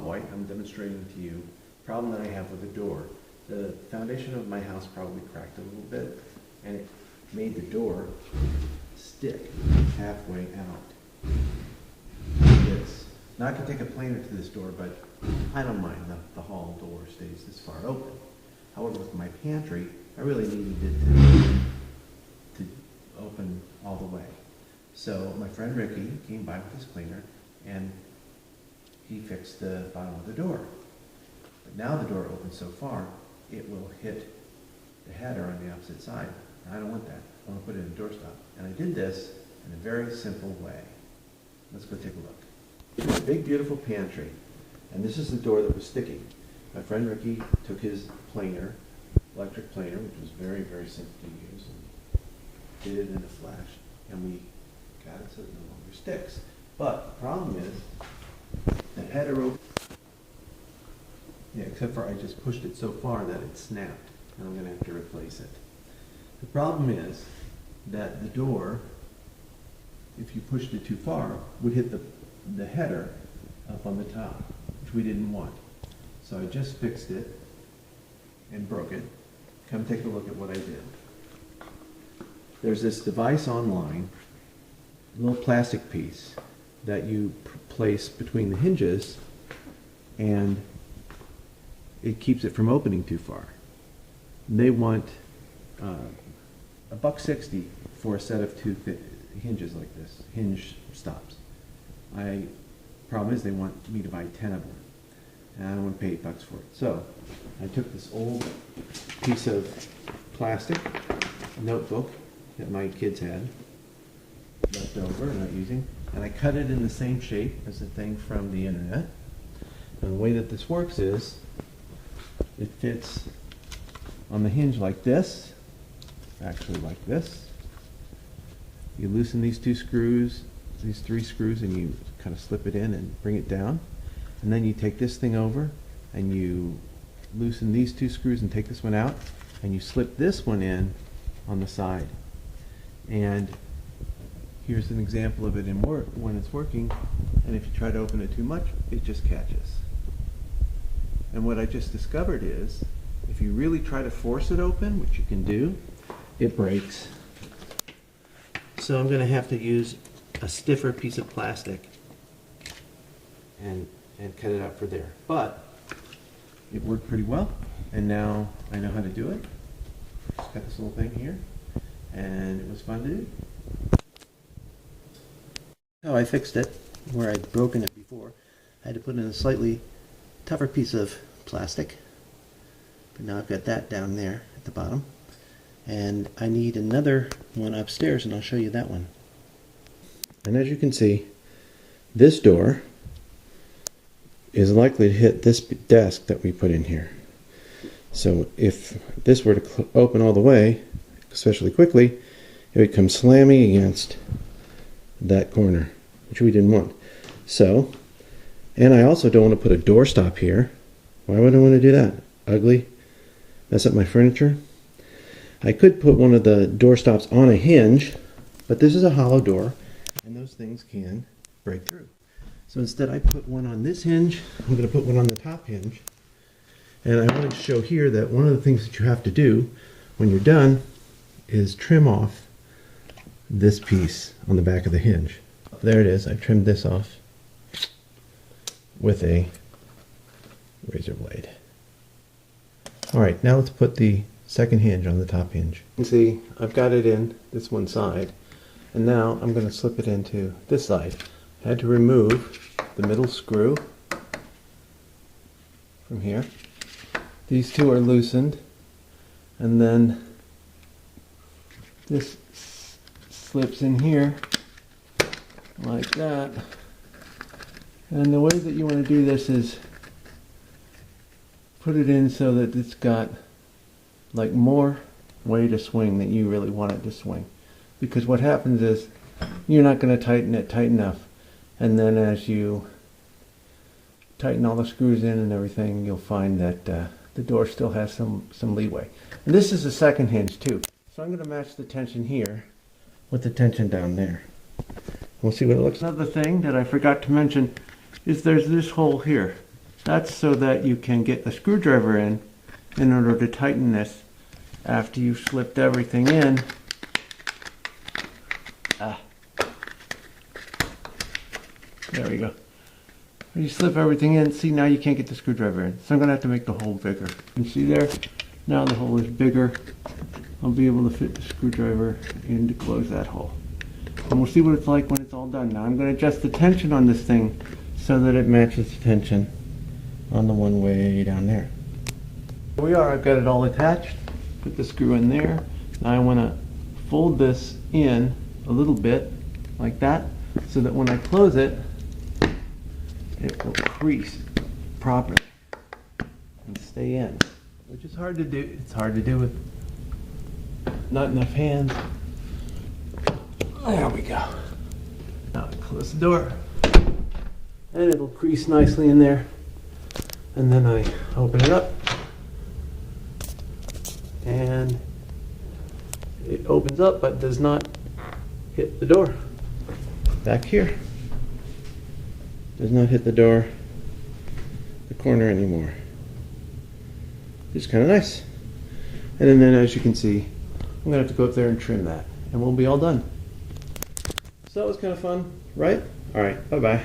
white. I'm demonstrating to you the problem that I have with the door. The foundation of my house probably cracked a little bit, and it made the door stick halfway out. It's not going to take a planer to this door, but I don't mind the hall door stays this far open. However, with my pantry, I really needed it to open all the way. So my friend Ricky came by with his cleaner, and he fixed the bottom of the door. But now the door opens so far, it will hit the header on the opposite side. I don't want that. I want to put it in a doorstop. And I did this in a very simple way. Let's go take a look. It's a big, beautiful pantry. And this is the door that was sticking. My friend Ricky took his planer, electric planer, which was very, very simple to use, and did it in a flash. And we got it so it no longer sticks. But the problem is, the header opened. Yeah, except for I just pushed it so far that it snapped, and I'm going to have to replace it. The problem is that the door, if you pushed it too far, would hit the header up on the top, which we didn't want. So I just fixed it and broke it. Come take a look at what I did. There's this device online, a little plastic piece that you place between the hinges, and it keeps it from opening too far. They want $1.60 for a set of two hinges like this, hinge stops. Problem is they want me to buy 10 of them, and I don't want to pay $8 for it. So I took this old piece of plastic notebook that my kids had left over and not using, and I cut it in the same shape as the thing from the internet. And the way that this works is it fits on the hinge like this, actually like this. You loosen these two screws, these three screws, and you kind of slip it in and bring it down. And then you take this thing over and you loosen these two screws and take this one out, and you slip this one in on the side. And here's an example of it in work when it's working, and if you try to open it too much, it just catches. And what I just discovered is, if you really try to force it open, which you can do, it breaks. So I'm going to have to use a stiffer piece of plastic and cut it out for there. But it worked pretty well, and now I know how to do it. Just got this little thing here, and it was fun to do. So I fixed it where I'd broken it before. I had to put in a slightly tougher piece of plastic, but now I've got that down there at the bottom, and I need another one upstairs, and I'll show you that one. And as you can see, this door is likely to hit this desk that we put in here. So if this were to open all the way, especially quickly, it would come slamming against that corner, which we didn't want. So, and I also don't want to put a doorstop here. Why would I want to do that? Ugly. Mess up my furniture. I could put one of the doorstops on a hinge, but this is a hollow door, and those things can break through. So instead I put one on this hinge. I'm going to put one on the top hinge. And I wanted to show here that one of the things that you have to do when you're done is trim off this piece on the back of the hinge. There it is. I trimmed this off with a razor blade. Alright, now let's put the second hinge on the top hinge. You can see I've got it in this one side, and now I'm going to slip it into this side. I had to remove the middle screw from here. These two are loosened, and then this slips in here like that. And the way that you want to do this is put it in so that it's got like more way to swing than you really want it to swing. Because what happens is you're not going to tighten it tight enough, and then as you tighten all the screws in and everything, you'll find that the door still has some leeway. And this is the second hinge too. So I'm going to match the tension here with the tension down there. We'll see what it looks like. Another thing that I forgot to mention is there's this hole here. That's so that you can get the screwdriver in order to tighten this after you've slipped everything in. There we go. When you slip everything in, see, now you can't get the screwdriver in. So I'm going to have to make the hole bigger. You can see there, now the hole is bigger. I'll be able to fit the screwdriver in to close that hole. And we'll see what it's like when it's all done. Now I'm going to adjust the tension on this thing so that it matches the tension on the one way down there. Here we are, I've got it all attached. Put the screw in there. Now I want to fold this in a little bit, like that, so that when I close it, it will crease properly and stay in, which is hard to do. It's hard to do with not enough hands. There we go. Now I close the door, and it'll crease nicely in there. And then I open it up, and it opens up but does not hit the door. Back here. Does not hit the door, the corner anymore. It's kind of nice. And then as you can see, I'm gonna have to go up there and trim that, and we'll be all done. So that was kind of fun, right? All right, bye-bye.